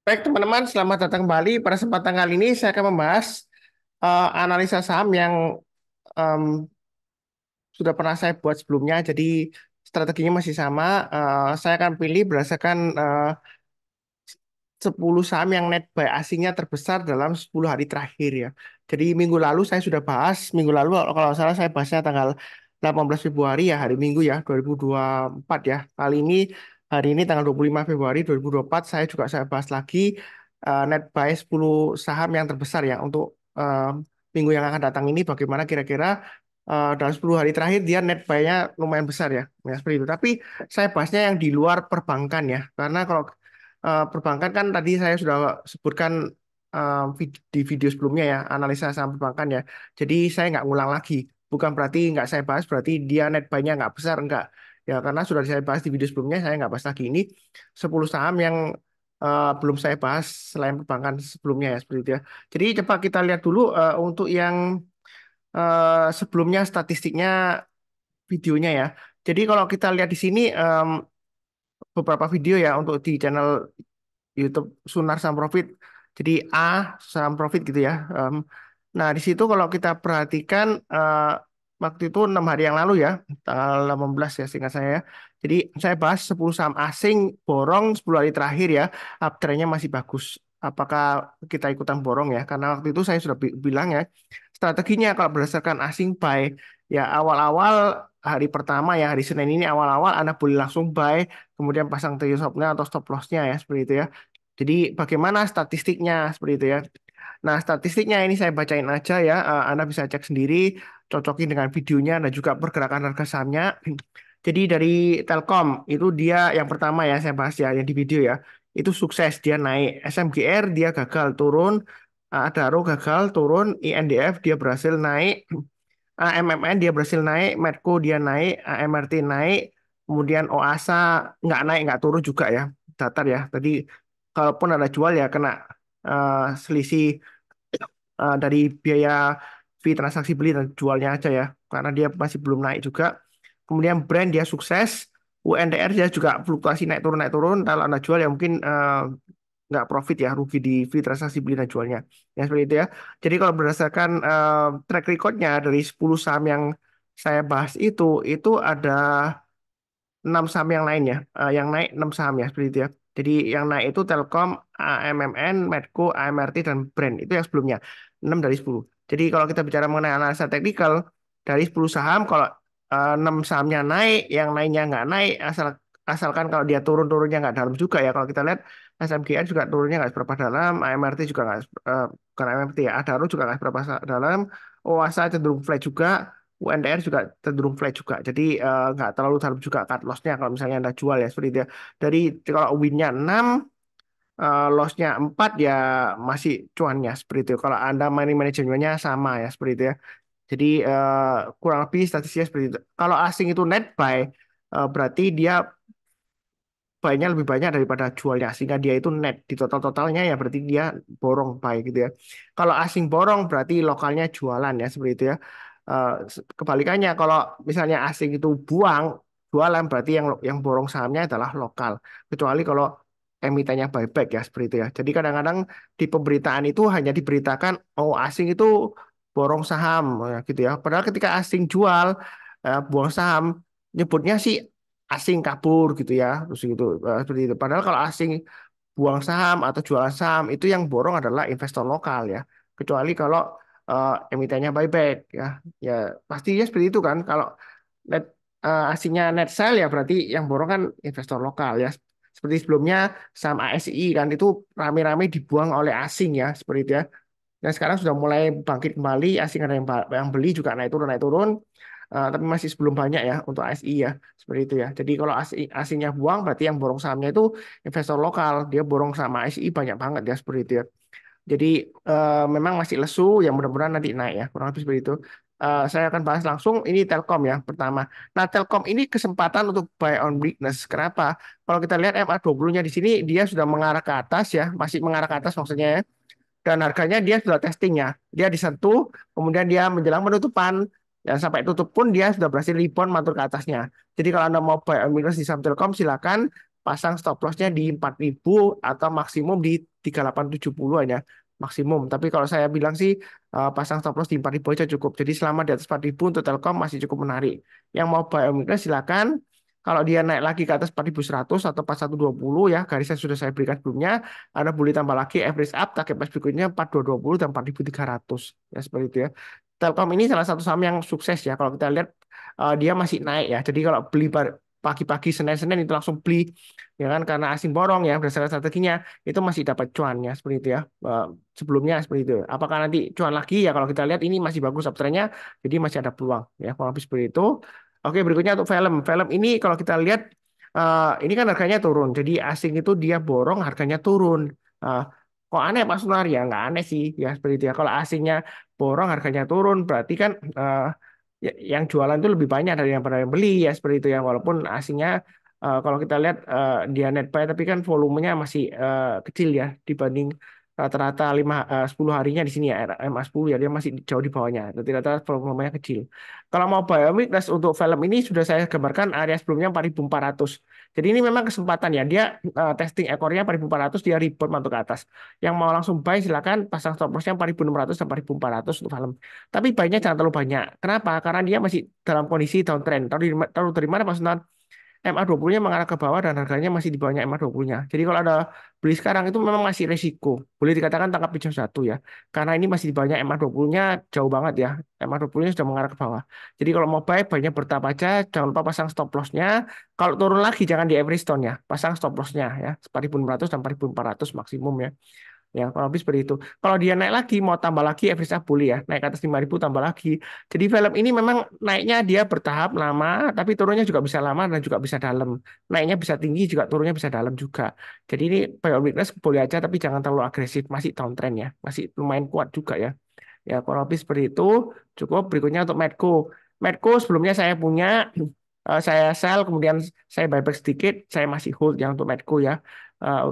Baik teman-teman, selamat datang kembali. Pada kesempatan kali ini saya akan membahas analisa saham yang em, sudah pernah saya buat sebelumnya. Jadi strateginya masih sama. Saya akan pilih berdasarkan 10 saham yang net buy asingnya terbesar dalam 10 hari terakhir ya. Jadi minggu lalu saya sudah bahas, minggu lalu kalau nggak salah saya bahasnya tanggal 18 Februari ya, hari Minggu ya, 2024 ya. Kali ini hari ini tanggal 25 Februari 2024 saya bahas lagi net buy 10 saham yang terbesar ya untuk minggu yang akan datang ini bagaimana kira-kira dalam 10 hari terakhir dia net buy-nya lumayan besar ya. Ya seperti itu. Tapi saya bahasnya yang di luar perbankan ya. Karena kalau perbankan kan tadi saya sudah sebutkan di video sebelumnya ya, analisa saham perbankan ya. Jadi saya nggak ngulang lagi. Bukan berarti nggak saya bahas, berarti dia net buy-nya nggak besar, enggak. Ya, karena sudah saya bahas di video sebelumnya, saya nggak bahas lagi. Ini 10 saham yang belum saya bahas selain perbankan sebelumnya ya, seperti itu ya. Jadi coba kita lihat dulu untuk yang sebelumnya statistiknya videonya ya. Jadi kalau kita lihat di sini beberapa video ya untuk di channel YouTube Sunar Saham Profit. Jadi A Saham Profit gitu ya. Nah, di situ kalau kita perhatikan waktu itu 6 hari yang lalu ya, tanggal 18 ya seingat saya, ya. Jadi saya bahas 10 saham asing borong 10 hari terakhir ya, uptrendnya masih bagus. Apakah kita ikutan borong ya? Karena waktu itu saya sudah bilang ya, strateginya kalau berdasarkan asing buy ya awal-awal hari pertama ya hari Senin ini awal-awal Anda boleh langsung buy kemudian pasang trailing stop-nya atau stop loss-nya ya seperti itu ya. Jadi bagaimana statistiknya seperti itu ya. Nah, statistiknya ini saya bacain aja ya. Anda bisa cek sendiri, cocokin dengan videonya dan juga pergerakan harga sahamnya. Jadi dari Telkom itu dia yang pertama ya saya bahas ya yang di video ya. Itu sukses dia naik. SMGR dia gagal turun. Adaro gagal turun. INDF dia berhasil naik. AMMN dia berhasil naik. Medco dia naik. AMRT naik. Kemudian OASA nggak naik nggak turun juga ya. Datar ya. Tadi kalaupun ada jual ya kena selisih dari biaya fee transaksi beli dan jualnya aja ya karena dia masih belum naik juga. Kemudian brand dia sukses, UNDR dia juga fluktuasi naik turun. Kalau anda jual ya mungkin nggak profit ya, rugi di fee transaksi beli dan jualnya. Ya seperti itu ya. Jadi kalau berdasarkan track recordnya dari 10 saham yang saya bahas itu ada 6 saham yang lain ya. Yang naik 6 saham ya seperti itu ya. Jadi yang naik itu Telkom, AMMN, Medco, AMRT dan Brand. Itu yang sebelumnya. 6 dari 10. Jadi kalau kita bicara mengenai analisa teknikal dari 10 saham kalau 6 sahamnya naik, yang lainnya nggak naik asalkan kalau dia turunnya nggak dalam juga ya. Kalau kita lihat SMGR juga turunnya nggak seberapa dalam, AMRT juga nggak bukan AMRT ya, Adaro juga nggak seberapa dalam, OASA cenderung flat juga, UNDR juga cenderung flat juga. Jadi nggak terlalu dalam juga cut loss-nya kalau misalnya Anda jual ya seperti itu ya. Dari kalau win-nya 6, loss-nya 4 ya masih cuannya seperti itu. Kalau Anda main manajemennya sama ya seperti itu ya. Jadi kurang lebih statistiknya seperti itu. Kalau asing itu net buy berarti dia buy-nya lebih banyak daripada jualnya sehingga dia itu net di totalnya ya berarti dia borong buy gitu ya. Kalau asing borong berarti lokalnya jualan ya seperti itu ya. Kebalikannya kalau misalnya asing itu buang jualan berarti yang borong sahamnya adalah lokal. Kecuali kalau emitennya buyback ya seperti itu ya. Jadi kadang-kadang di pemberitaan itu hanya diberitakan oh asing itu borong saham ya, gitu ya. Padahal ketika asing jual buang saham nyebutnya sih asing kabur gitu ya terus gitu seperti itu padahal kalau asing buang saham atau jualan saham itu yang borong adalah investor lokal ya kecuali kalau emitennya buyback ya ya pastinya seperti itu kan kalau net asingnya net sell ya berarti yang borong kan investor lokal ya seperti sebelumnya saham ASI kan itu rame-rame dibuang oleh asing ya seperti itu ya dan sekarang sudah mulai bangkit kembali asing ada yang beli juga naik turun. Tapi masih belum banyak ya untuk ASI ya seperti itu ya. Jadi kalau asingnya buang berarti yang borong sahamnya itu investor lokal. Dia borong sama ASI banyak banget ya seperti itu ya. Jadi memang masih lesu ya mudah-mudahan nanti naik ya kurang lebih seperti itu. Saya akan bahas langsung ini Telkom ya pertama. Nah Telkom ini kesempatan untuk buy on weakness. Kenapa? Kalau kita lihat MA20-nya di sini dia sudah mengarah ke atas ya, masih mengarah ke atas maksudnya ya dan harganya dia sudah testingnya. Dia disentuh, kemudian dia menjelang penutupan, dan sampai tutup pun dia sudah berhasil rebound mantul ke atasnya. Jadi kalau Anda mau buy on minus di saham Telkom, silakan pasang stop loss-nya di 4.000 atau maksimum di 3870 hanya maksimum. Tapi kalau saya bilang sih pasang stop loss di 4000 aja cukup. Jadi selama di atas 4000 untuk Telkom masih cukup menarik. Yang mau buy omikron silakan. Kalau dia naik lagi ke atas 4100 atau 4120 ya, garisnya sudah saya berikan sebelumnya, Anda boleh tambah lagi average up, target price berikutnya 4220 dan 4300. Ya, seperti itu ya. Telkom ini salah satu saham yang sukses ya. Kalau kita lihat dia masih naik ya. Jadi kalau beli pagi-pagi Senin-Senin itu langsung beli ya kan karena asing borong ya berdasarkan strateginya itu masih dapat cuannya seperti itu ya. Sebelumnya seperti itu. Apakah nanti cuan lagi ya kalau kita lihat ini masih bagus uptrendnya jadi masih ada peluang ya kalau habis seperti itu. Oke, berikutnya untuk film. Film ini kalau kita lihat ini kan harganya turun. Jadi asing itu dia borong harganya turun. Eh, Kok aneh Pak Sunar ya? Nggak aneh sih ya seperti itu ya. Kalau asingnya borong harganya turun berarti kan yang jualan itu lebih banyak dari yang pada yang beli ya seperti itu ya. Walaupun asingnya kalau kita lihat dia net buy tapi kan volumenya masih kecil ya dibanding rata-rata 10 harinya di sini ya MA10 ya dia masih jauh di bawahnya. Jadi rata-rata volumenya kecil. Kalau mau buy weakness untuk film ini sudah saya gambarkan area sebelumnya 4400. Jadi ini memang kesempatan ya. Dia testing ekornya 4400 dia rebound masuk ke atas. Yang mau langsung buy silakan pasang stop lossnya 4600 sampai 4400 untuk film. Tapi buy-nya jangan terlalu banyak. Kenapa? Karena dia masih dalam kondisi downtrend. Tahu dari mana Mas Sunan? MA20-nya mengarah ke bawah dan harganya masih di bawahnya MA20-nya. Jadi kalau ada beli sekarang itu memang masih resiko. Boleh dikatakan tangkap hijau satu ya. Karena ini masih di bawahnya MA20-nya jauh banget ya. MA20-nya sudah mengarah ke bawah. Jadi kalau mau buy, buy-nya bertahap aja. Jangan lupa pasang stop loss-nya. Kalau turun lagi jangan di every stone ya. Pasang stop loss-nya ya. 4600 dan 4400 maksimum ya. Ya, kalau habis seperti itu. Kalau dia naik lagi, mau tambah lagi, average up boleh ya. Naik ke atas 5000 tambah lagi. Jadi film ini memang naiknya dia bertahap lama, tapi turunnya juga bisa lama dan juga bisa dalam. Naiknya bisa tinggi, juga turunnya bisa dalam juga. Jadi ini buy on weakness boleh aja, tapi jangan terlalu agresif. Masih downtrend ya. Masih lumayan kuat juga ya. Ya, kurang lebih seperti itu. Cukup. Berikutnya untuk Medco. Medco sebelumnya saya punya, saya sell, kemudian saya buyback sedikit, saya masih hold yang untuk Medco ya.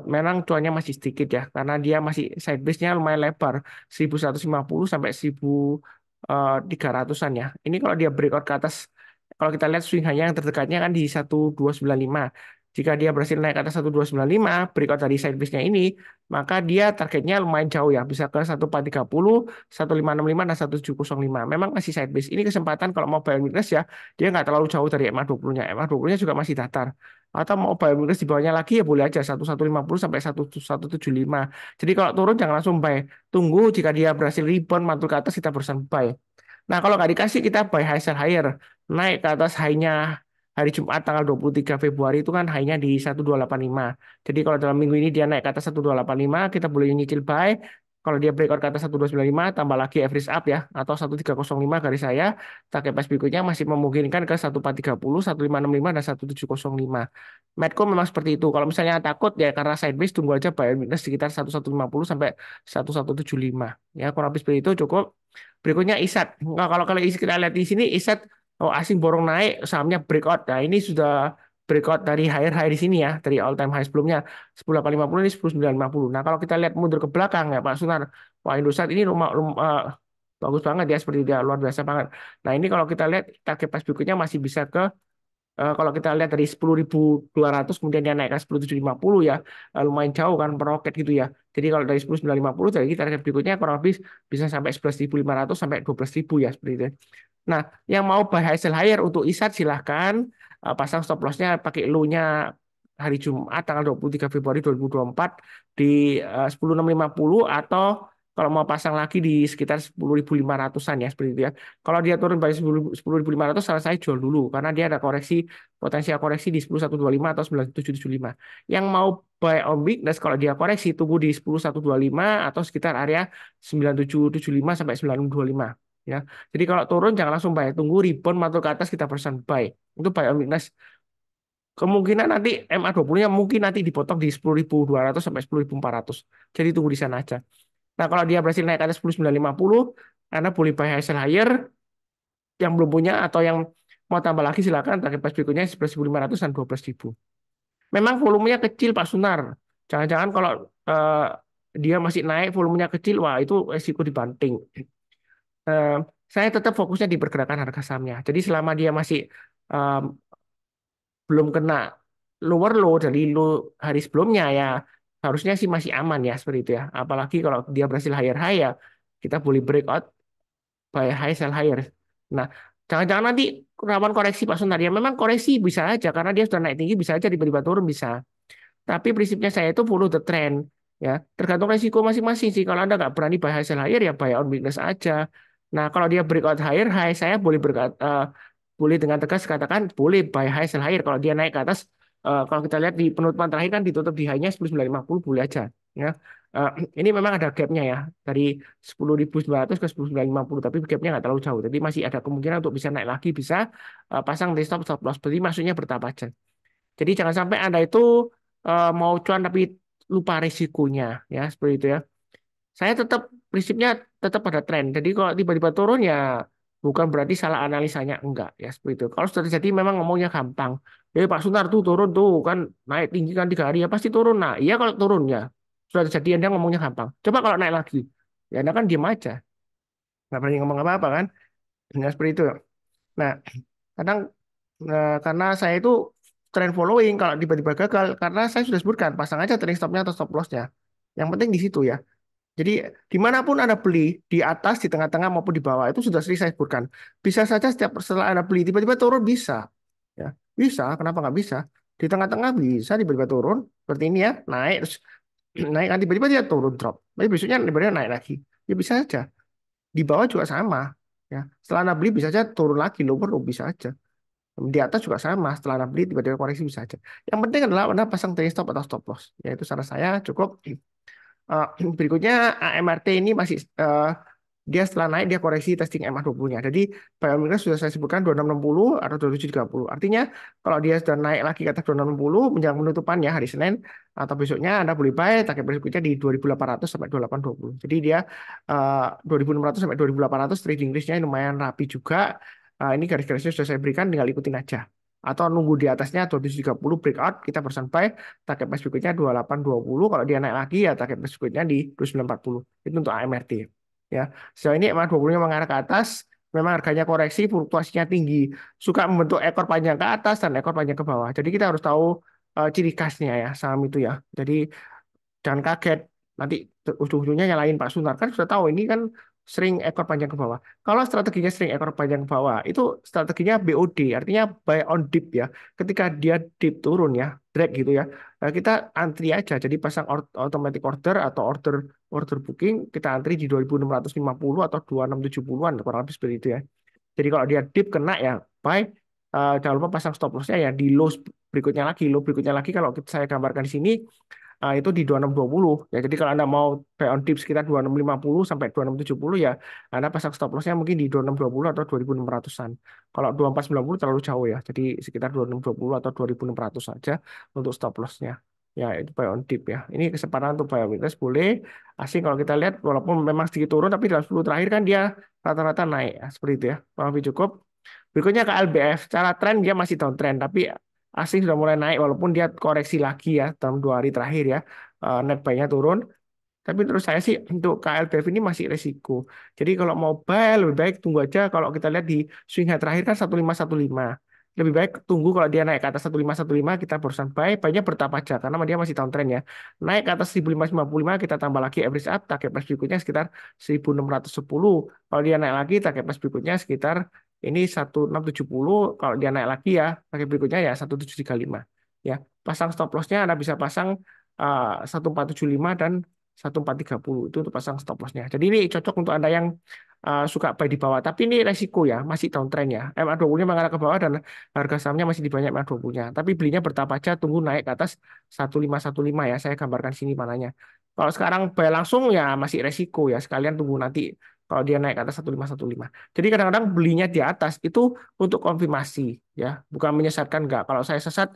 Memang cuannya masih sedikit ya, karena dia masih sideways-nya lumayan lebar, 1150 sampai 1300-an ya. Ini kalau dia breakout ke atas, kalau kita lihat swing hanya yang terdekatnya kan di 1295. Jika dia berhasil naik ke atas 1295, breakout dari sideways-nya ini, maka dia targetnya lumayan jauh ya, bisa ke 1430, 1565 dan 1705. Memang masih sideways. Ini kesempatan kalau mau buy weakness ya, dia nggak terlalu jauh dari MA20-nya. MA20-nya juga masih datar. Atau mau buy weakness di bawahnya lagi ya boleh aja 1150 sampai 1175. Jadi kalau turun jangan langsung buy. Tunggu jika dia berhasil rebound mantul ke atas kita barusan buy. Nah, kalau nggak dikasih kita buy high sell higher. Naik ke atas high-nya hari Jumat tanggal 23 Februari itu kan high-nya di 1285. Jadi kalau dalam minggu ini dia naik ke atas 1285, kita boleh nyicil buy. Kalau dia breakout ke atas 1295, tambah lagi average up ya, atau 1305 garis saya, target price berikutnya masih memungkinkan ke 1430, 1565, dan 1705. Medco memang seperti itu. Kalau misalnya takut ya karena sideways, tunggu aja buy minus sekitar 1150 sampai 1175. Ya, kurang lebih seperti itu cukup. Berikutnya ISAT. Nah, kalau kita lihat di sini ISAT asing borong naik, sahamnya breakout. Nah, ini sudah breakout dari higher high di sini ya, dari all time high sebelumnya 10850 ini 10950. Nah, kalau kita lihat mundur ke belakang ya Pak Sunar, wah Indosat ini bagus banget ya seperti dia luar biasa banget. Nah, ini kalau kita lihat target price berikutnya masih bisa ke kalau kita lihat dari 10.200 kemudian dia naik ke 10.750 ya lumayan jauh kan meroket gitu ya. Jadi kalau dari 10.950 jadi target berikutnya kurang lebih bisa sampai 11.500 sampai 12.000 ya seperti itu. Nah, yang mau buy high sell higher untuk ISAT silahkan pasang stop loss-nya pakai low-nya hari Jumat tanggal 23 Februari 2024 di 10.650 atau kalau mau pasang lagi di sekitar 10.500-an ya seperti itu ya. Kalau dia turun by 10.500 salah saya jual dulu karena dia ada koreksi potensial koreksi di 10.125 atau 9.775. Yang mau buy on weakness kalau dia koreksi tunggu di 10.125 atau sekitar area 9.775 sampai 9.25 ya. Jadi kalau turun jangan langsung buy, tunggu rebound mantul ke atas kita persen buy. Itu buy on weakness. Kemungkinan nanti MA20-nya mungkin nanti dipotong di 10.200 sampai 10.400. Jadi tunggu di sana aja. Nah, kalau dia berhasil naik ke atas 10.950, Anda boleh buy high sell higher yang belum punya atau yang mau tambah lagi silakan target price berikutnya 11.500 dan 12.000. Memang volumenya kecil Pak Sunar. Jangan-jangan kalau eh, dia masih naik volumenya kecil, wah itu resiko dibanting. Eh, saya tetap fokusnya di pergerakan harga sahamnya. Jadi selama dia masih belum kena lower low dari low hari sebelumnya ya harusnya sih masih aman ya seperti itu ya. Apalagi kalau dia berhasil higher high ya, kita boleh breakout buy high sell higher. Nah, jangan-jangan nanti rawan koreksi Pak Sunar. Ya memang koreksi bisa aja karena dia sudah naik tinggi bisa aja tiba-tiba turun bisa. Tapi prinsipnya saya itu follow the trend. Ya, tergantung resiko masing-masing sih. Kalau Anda nggak berani buy high sell higher ya buy on weakness aja. Nah, kalau dia breakout higher high, saya boleh boleh dengan tegas katakan boleh buy high sell higher. Kalau dia naik ke atas, kalau kita lihat di penutupan terakhir kan ditutup di high-nya 10.950 boleh aja. Ya, Eh, ini memang ada gapnya ya dari 10.900 ke 10.950, tapi gapnya nggak terlalu jauh. Jadi masih ada kemungkinan untuk bisa naik lagi, bisa pasang di stop loss. Jadi maksudnya bertahap aja. Jadi jangan sampai Anda itu mau cuan tapi lupa risikonya ya seperti itu ya. Saya tetap prinsipnya tetap pada tren. Jadi kalau tiba-tiba turun ya bukan berarti salah analisanya enggak ya seperti itu. Kalau sudah terjadi memang ngomongnya gampang. Pak Sunar tuh turun tuh kan naik tinggi kan 3 hari ya pasti turun. Nah iya kalau turun ya sudah terjadi Anda ngomongnya gampang. Coba kalau naik lagi ya Anda kan diam aja nggak berani ngomong apa-apa kan. Nah, seperti itu. Nah kadang karena saya itu trend following kalau tiba-tiba gagal karena saya sudah sebutkan pasang aja trailing stopnya atau stop lossnya. Yang penting di situ ya. Jadi dimanapun Anda beli, di atas, di tengah-tengah maupun di bawah, itu sudah sering saya sebutkan. Bisa saja setiap setelah Anda beli, tiba-tiba turun bisa. Ya, bisa, kenapa nggak bisa? Di tengah-tengah bisa tiba-tiba turun, seperti ini ya, naik, terus naik, kan tiba-tiba dia turun, drop. Tapi besoknya tiba-tiba naik lagi. Ya bisa saja. Di bawah juga sama. Ya, setelah Anda beli bisa saja turun lagi, lower low bisa aja. Di atas juga sama, setelah Anda beli tiba-tiba koreksi bisa aja. Yang penting adalah Anda pasang trailing stop atau stop loss. Yaitu saran saya cukup. Eh, berikutnya AMRT ini masih dia setelah naik dia koreksi testing MA20-nya. Jadi Biomigas sudah saya sebutkan 2660 atau 2730. Artinya kalau dia sudah naik lagi ke atas 2660 menjelang penutupan ya hari Senin atau besoknya Anda boleh buy target berikutnya di 2800 sampai 2820. Jadi dia 2600 sampai 2800 trading range-nya lumayan rapi juga. Ini garis-garisnya sudah saya berikan tinggal ikutin aja. Atau nunggu di atasnya 2730 breakout kita persen buy target price berikutnya 2820. Kalau dia naik lagi ya target price berikutnya di 2940. Itu untuk AMRT. Ya, sejauh ini emang 20-nya mengarah ke atas, memang harganya koreksi, fluktuasinya tinggi, suka membentuk ekor panjang ke atas dan ekor panjang ke bawah. Jadi kita harus tahu ciri khasnya ya saham itu ya. Jadi jangan kaget nanti ujung-ujungnya nyalain Pak Sunar kan sudah tahu ini kan sering ekor panjang ke bawah. Kalau strateginya sering ekor panjang ke bawah, itu strateginya BOD, artinya buy on dip ya. Ketika dia dip turun ya, drag gitu ya. Kita antri aja, jadi pasang automatic order atau order booking, kita antri di 2650 atau 2670-an, kurang lebih seperti itu ya. Jadi kalau dia dip kena ya buy. Jangan lupa pasang stop loss-nya ya di low berikutnya lagi, low berikutnya lagi kalau saya gambarkan di sini itu di 2620 ya. Jadi kalau Anda mau buy on dip sekitar 2650 sampai 2670 ya, Anda pasang stop loss-nya mungkin di 2620 atau 2600-an. Kalau 2490 terlalu jauh ya. Jadi sekitar 2620 atau 2600 saja untuk stop loss-nya. Ya, itu buy on dip ya. Ini kesempatan untuk buy on weakness boleh. Asing kalau kita lihat walaupun memang sedikit turun tapi dalam 10 terakhir kan dia rata-rata naik ya. Seperti itu ya. Kurang lebih cukup. Berikutnya ke LBF. Secara tren dia masih downtrend tapi asing sudah mulai naik walaupun dia koreksi lagi ya dalam 2 hari terakhir ya. Net buy-nya turun. Tapi terus saya sih untuk KLBF ini masih resiko. Jadi kalau mau buy lebih baik tunggu aja kalau kita lihat di swing high terakhir kan 1515. Lebih baik tunggu kalau dia naik ke atas 1515 kita barusan buy, buy-nya bertahap aja karena dia masih downtrend ya. Naik ke atas 1555 kita tambah lagi average up target price berikutnya sekitar 1610. Kalau dia naik lagi target price berikutnya sekitar ini 1670. Kalau dia naik lagi ya target berikutnya ya 1735. Ya, pasang stop loss-nya Anda bisa pasang 1475 dan 1430 itu untuk pasang stop loss-nya. Jadi ini cocok untuk Anda yang suka buy di bawah. Tapi ini resiko ya, masih downtrend ya. MA20-nya mengarah ke bawah dan harga sahamnya masih di banyak MA20-nya. Tapi belinya bertahap aja, tunggu naik ke atas 1515 ya. Saya gambarkan sini mananya. Kalau sekarang buy langsung ya masih resiko ya. Sekalian tunggu nanti kalau dia naik ke atas 1515. Jadi kadang-kadang belinya di atas itu untuk konfirmasi ya, bukan menyesatkan enggak. Kalau saya sesat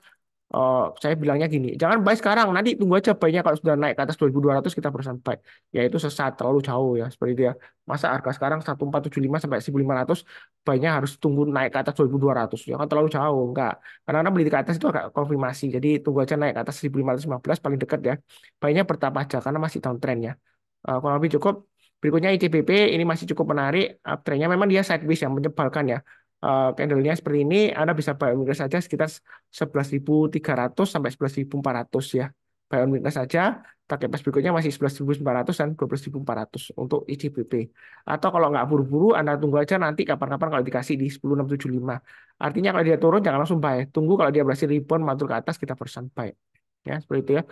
saya bilangnya gini, jangan buy sekarang, nanti tunggu aja buy-nya kalau sudah naik ke atas 2200 kita berusaha buy. Ya itu sesat, terlalu jauh ya, seperti itu ya. Masa harga sekarang 1475 sampai 1500, buy-nya harus tunggu naik ke atas 2200. Ya kan terlalu jauh, enggak. Karena beli ke atas itu agak konfirmasi. Jadi tunggu aja naik ke atas 1515 paling dekat ya. Buy-nya bertahap aja karena masih downtrend ya. Kurang lebih cukup. Berikutnya ICBP ini masih cukup menarik. Uptrend-nya memang dia sideways yang menyebalkan ya. Candle-nya seperti ini, Anda bisa buy on weakness saja sekitar 11.300 sampai 11.400 ya. Buy on weakness saja. target price berikutnya masih 11.900 dan 12.400 untuk ICBP. Atau kalau nggak buru-buru, Anda tunggu aja nanti kapan-kapan kalau dikasih di 10.675. Artinya kalau dia turun jangan langsung buy. Tunggu kalau dia berhasil rebound mantul ke atas kita perusahaan buy. Ya, seperti itu ya.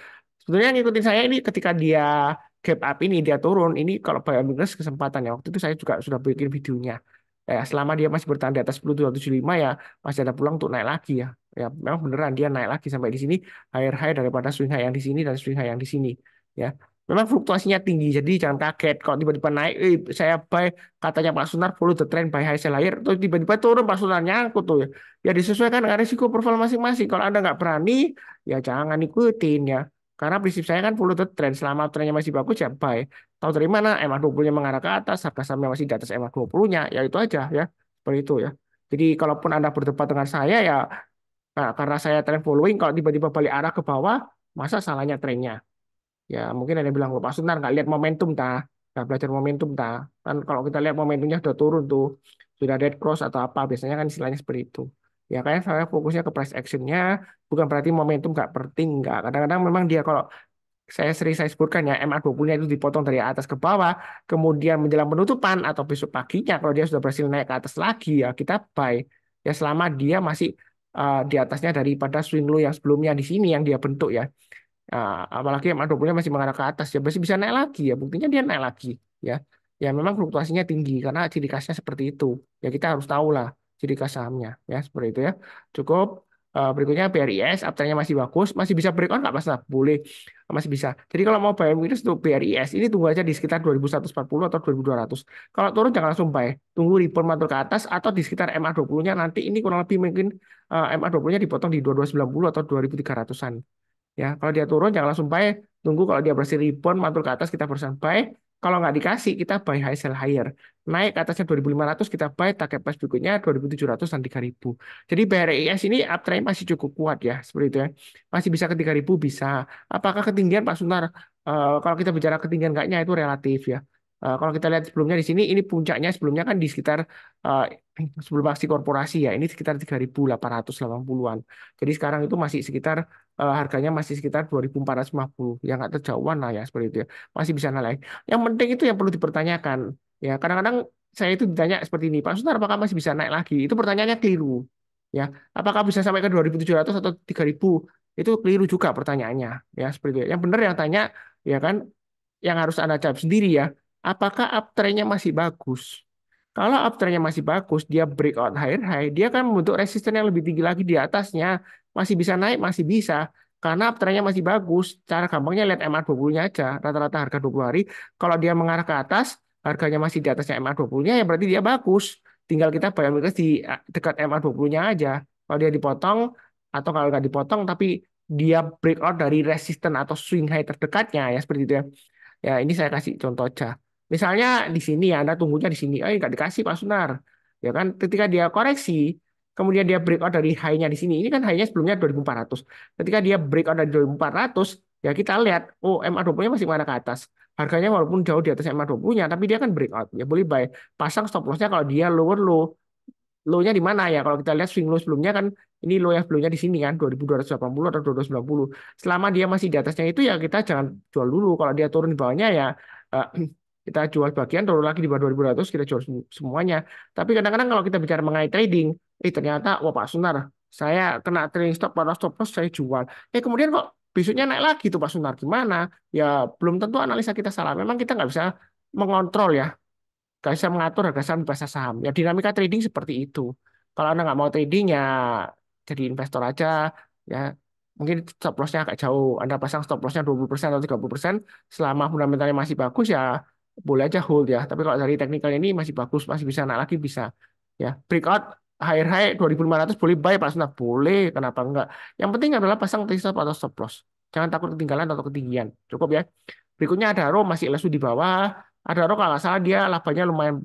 Sebenarnya ngikutin saya ini ketika dia gap up ini dia turun, ini kalau buy on weakness kesempatan ya. Waktu itu saya juga sudah bikin videonya. Ya, selama dia masih bertahan di atas 10.275 ya masih ada peluang untuk naik lagi ya. Ya, memang beneran dia naik lagi sampai di sini higher high daripada swing high yang di sini dan swing high yang di sini. Ya, memang fluktuasinya tinggi, jadi jangan kaget kalau tiba-tiba naik. Saya buy katanya Pak Sunar follow the trend buy high sell higher, terus tiba-tiba turun Pak Sunar nyangkut tuh ya. Ya disesuaikan dengan risiko profil masing-masing. Kalau Anda nggak berani, ya jangan ikutin ya. Karena prinsip saya kan follow the trend. Selama trennya masih bagus ya buy. Tahu dari mana MA20-nya mengarah ke atas, harga sahamnya masih di atas MA20-nya, ya itu aja ya. Seperti itu ya. Jadi kalaupun Anda berdebat dengan saya ya, nah, karena saya trend following, kalau tiba-tiba balik arah ke bawah, masa salahnya trennya? Ya mungkin ada yang bilang, Pak Sunar nggak lihat momentum tah, nggak belajar momentum tah. Kan kalau kita lihat momentumnya sudah turun tuh, sudah dead cross atau apa, biasanya kan istilahnya seperti itu. Ya kayak saya fokusnya ke price actionnya, bukan berarti momentum nggak penting, nggak. Kadang-kadang memang dia kalau saya sebutkan ya MA20-nya itu dipotong dari atas ke bawah, kemudian menjelang penutupan atau besok paginya kalau dia sudah berhasil naik ke atas lagi ya kita buy. Ya selama dia masih di atasnya daripada swing low yang sebelumnya di sini yang dia bentuk ya. Apalagi MA20-nya masih mengarah ke atas ya masih bisa naik lagi ya. Buktinya dia naik lagi ya. Ya memang fluktuasinya tinggi karena ciri khasnya seperti itu. Ya kita harus tahu lah ciri khas sahamnya ya seperti itu ya. Cukup. Berikutnya BRIS, uptrendnya masih bagus, masih bisa break on nggak Mas? Nah, boleh, masih bisa. Jadi kalau mau buy minus untuk BRIS ini tunggu aja di sekitar 2140 atau 2200. Kalau turun jangan langsung buy, tunggu rebound mantul ke atas atau di sekitar MA20-nya nanti ini kurang lebih mungkin MA20-nya dipotong di 2290 atau 2300-an. Ya, kalau dia turun jangan langsung buy, tunggu kalau dia berhasil rebound mantul ke atas kita berusaha buy. Kalau nggak dikasih kita buy high sell higher. Naik ke atasnya 2500 kita buy target price berikutnya 2700 dan 3000. Jadi BRIS ini uptrend masih cukup kuat ya, seperti itu ya. Masih bisa ke 3000 bisa. Apakah ketinggian Pak Sunar? Kalau kita bicara ketinggian enggaknya itu relatif ya. Kalau kita lihat sebelumnya di sini ini puncaknya sebelumnya kan di sekitar eh, sebelum aksi korporasi ya, ini sekitar 3.880-an. Jadi sekarang itu masih sekitar harganya masih sekitar 2.450 ya nggak terjauhan lah ya seperti itu ya masih bisa naik yang penting itu yang perlu dipertanyakan ya kadang-kadang saya itu ditanya seperti ini Pak Sunar apakah masih bisa naik lagi itu pertanyaannya keliru ya apakah bisa sampai ke 2.700 atau 3.000 itu keliru juga pertanyaannya ya seperti itu ya. Yang benar yang tanya ya kan yang harus Anda jawab sendiri ya apakah uptrendnya masih bagus kalau uptrendnya masih bagus, dia breakout higher high, dia kan membentuk resisten yang lebih tinggi lagi di atasnya. Masih bisa naik, masih bisa. Karena uptrendnya masih bagus. Cara gampangnya lihat MA20-nya aja. Rata-rata harga 20 hari. Kalau dia mengarah ke atas, harganya masih di atasnya MA20-nya, ya berarti dia bagus. Tinggal kita bayar di dekat MA20-nya aja. Kalau dia dipotong, atau kalau nggak dipotong, tapi dia breakout dari resisten atau swing high terdekatnya, ya seperti itu ya. Ya, ini saya kasih contoh aja. Misalnya di sini ya, Anda tunggunya di sini. Nggak dikasih Pak Sunar. Ya kan, ketika dia koreksi, kemudian dia breakout dari high-nya di sini. Ini kan high-nya sebelumnya 2.400. Ketika dia breakout dari 2.400, ya kita lihat, oh MA20-nya masih mana ke atas. Harganya walaupun jauh di atas MA20-nya, tapi dia kan breakout. Ya boleh buy. Pasang stop loss-nya kalau dia lower low. Low-nya di mana ya? Kalau kita lihat swing low sebelumnya kan ini low yang sebelumnya di sini kan 2280 atau 2290. Selama dia masih di atasnya itu ya kita jangan jual dulu. Kalau dia turun di bawahnya ya eh, kita jual bagian turun lagi di bawah 2200 kita jual semuanya. Tapi kadang-kadang kalau kita bicara mengenai trading, ternyata wah Pak Sunar, saya kena trading stop pada stop loss saya jual. Kemudian kok besoknya naik lagi tuh Pak Sunar gimana? Ya belum tentu analisa kita salah. Memang kita nggak bisa mengontrol ya nggak bisa mengatur harga saham di pasar saham. Ya dinamika trading seperti itu. Kalau Anda nggak mau trading ya jadi investor aja. Ya mungkin stop loss-nya agak jauh. Anda pasang stop loss-nya 20% atau 30%. Selama fundamentalnya masih bagus ya boleh aja hold ya. Tapi kalau dari teknikal ini masih bagus, masih bisa naik lagi bisa. Ya breakout higher high 2.500 boleh buy Pak Sunat. Boleh, kenapa enggak? Yang penting adalah pasang trade stop atau stop loss. Jangan takut ketinggalan atau ketinggian. Cukup ya. Berikutnya ada RO masih lesu di bawah. Ada RO kalau nggak salah dia labanya lumayan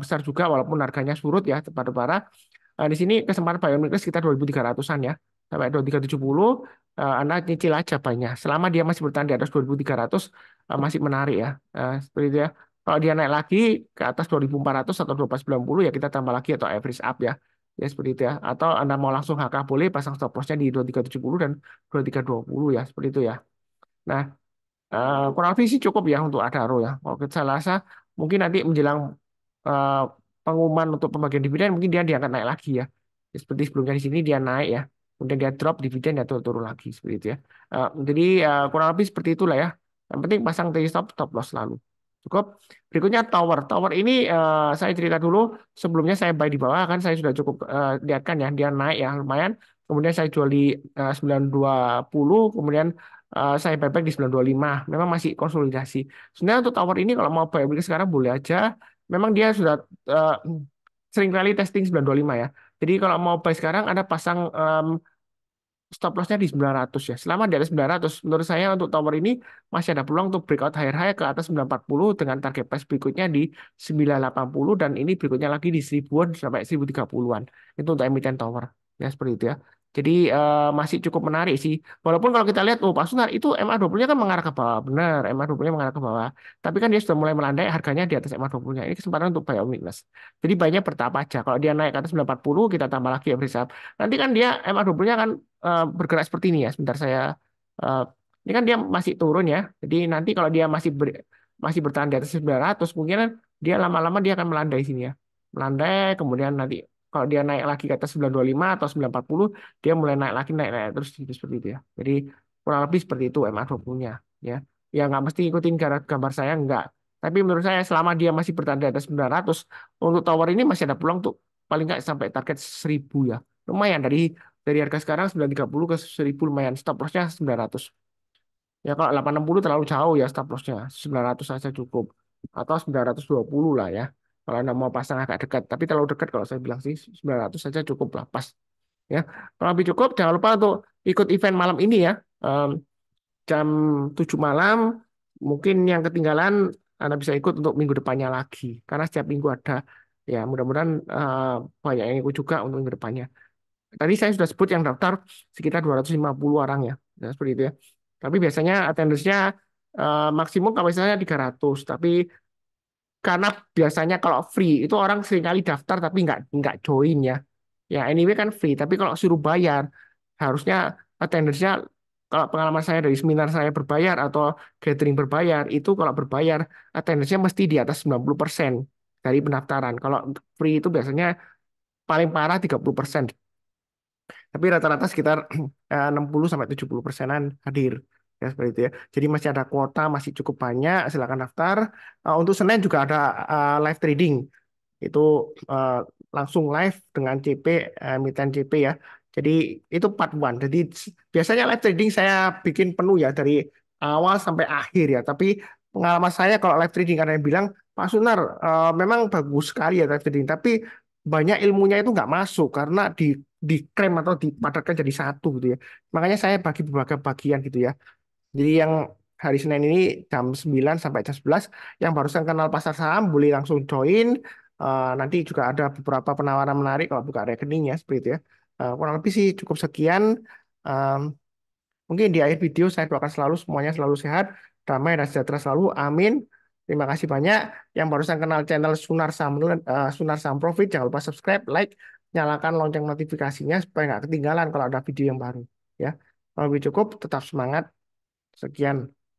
besar juga walaupun harganya surut ya pada para. Di sini kesempatan buy on weakness sekitar 2.300-an ya. Sampai 2.370 Anda nyicil aja banyak. Selama dia masih bertahan di atas 2.300 masih menarik ya. Seperti itu ya. Kalau dia naik lagi ke atas 2.400 atau 2.490 ya kita tambah lagi atau average up ya. Ya seperti itu ya. Atau Anda mau langsung HK boleh pasang stop loss-nya di 2.370 dan 2.320 ya. Seperti itu ya. Nah, Kurang lebih sih cukup ya untuk Adaro ya. Kalau kita rasa mungkin nanti menjelang eh, pengumuman untuk pembagian dividen mungkin dia akan naik lagi ya. Seperti sebelumnya di sini dia naik ya. Kemudian dia drop dividen ya turun lagi seperti itu ya. Jadi kurang lebih seperti itulah ya. Yang penting pasang TI stop loss selalu. Cukup. Berikutnya tower. Tower ini saya cerita dulu sebelumnya saya buy di bawah kan saya sudah cukup lihat kan ya dia naik ya lumayan. Kemudian saya jual di 920 kemudian saya buyback di 925. Memang masih konsolidasi. Sebenarnya untuk tower ini kalau mau buyback sekarang boleh aja. Memang dia sudah eh, sering kali testing 925 ya. Jadi kalau mau buy sekarang ada pasang stop lossnya di 900 ya. Selama di atas 900, menurut saya untuk tower ini masih ada peluang untuk breakout higher high ke atas 940 dengan target price berikutnya di 980 dan ini berikutnya lagi di 1000-an sampai 1030-an. Itu untuk emiten tower. Ya seperti itu ya. Jadi masih cukup menarik sih. Walaupun kalau kita lihat, oh Pak Sunar itu MA20-nya kan mengarah ke bawah. Benar, MA20-nya mengarah ke bawah. Tapi kan dia sudah mulai melandai harganya di atas MA20-nya. Ini kesempatan untuk buy on weakness. Jadi banyak bertahap aja. Kalau dia naik ke atas 940, kita tambah lagi average up. Nanti kan dia MA20-nya kan bergerak seperti ini ya. Sebentar saya eh, ini kan dia masih turun ya. Jadi nanti kalau dia masih bertahan di atas 900, mungkin dia lama-lama dia akan melandai sini ya. Melandai kemudian nanti kalau dia naik lagi ke atas 925 atau 940, dia mulai naik lagi naik terus gitu, seperti itu ya. Jadi kurang lebih seperti itu MA20-nya ya. Ya nggak mesti ikutin gambar saya enggak. Tapi menurut saya selama dia masih bertahan di atas 900, untuk tower ini masih ada peluang tuh paling nggak sampai target 1000 ya. Lumayan dari harga sekarang 930 ke 1000 lumayan. Stop lossnya 900. Ya kalau 860 terlalu jauh ya stop lossnya. 900 saja cukup. Atau 920 lah ya. Kalau Anda mau pasang agak dekat. Tapi terlalu dekat kalau saya bilang sih 900 saja cukup lah pas. Ya. Kalau lebih cukup jangan lupa untuk ikut event malam ini ya. Em, jam 7 malam. Mungkin yang ketinggalan Anda bisa ikut untuk minggu depannya lagi. Karena setiap minggu ada. Ya mudah-mudahan banyak yang ikut juga untuk minggu depannya. Tadi saya sudah sebut yang daftar sekitar 250 orang ya. Ya, seperti itu ya. Tapi biasanya attendance-nya maksimum kapasitasnya 300. Tapi karena biasanya kalau free itu orang seringkali daftar tapi nggak join ya. Ya anyway kan free. Tapi kalau suruh bayar harusnya attendance-nya kalau pengalaman saya dari seminar saya berbayar atau gathering berbayar itu kalau berbayar attendance-nya mesti di atas 90% dari pendaftaran. Kalau free itu biasanya paling parah 30%. Tapi rata-rata sekitar 60 sampai 70 persenan hadir. Ya, seperti itu ya. Jadi masih ada kuota, masih cukup banyak. Silakan daftar. Untuk Senin juga ada live trading. Itu eh, langsung live dengan CP, emiten CP ya. Jadi itu part one. Jadi biasanya live trading saya bikin penuh ya dari awal sampai akhir ya. Tapi pengalaman saya kalau live trading ada yang bilang, Pak Sunar, memang bagus sekali ya live trading. Tapi banyak ilmunya itu nggak masuk karena diklaim atau dipadatkan jadi satu gitu ya. Makanya saya bagi beberapa bagian gitu ya. Jadi yang hari Senin ini jam 9 sampai jam 11 yang barusan kenal pasar saham boleh langsung join. Nanti juga ada beberapa penawaran menarik kalau buka rekening ya seperti itu ya. Kurang lebih sih cukup sekian. Um, Mungkin di akhir video saya doakan selalu semuanya selalu sehat, damai dan sejahtera selalu. Amin. Terima kasih banyak. Yang barusan kenal channel Sunar Saham Profit, jangan lupa subscribe, like, nyalakan lonceng notifikasinya supaya nggak ketinggalan kalau ada video yang baru. Ya, kalau lebih cukup, tetap semangat. Sekian.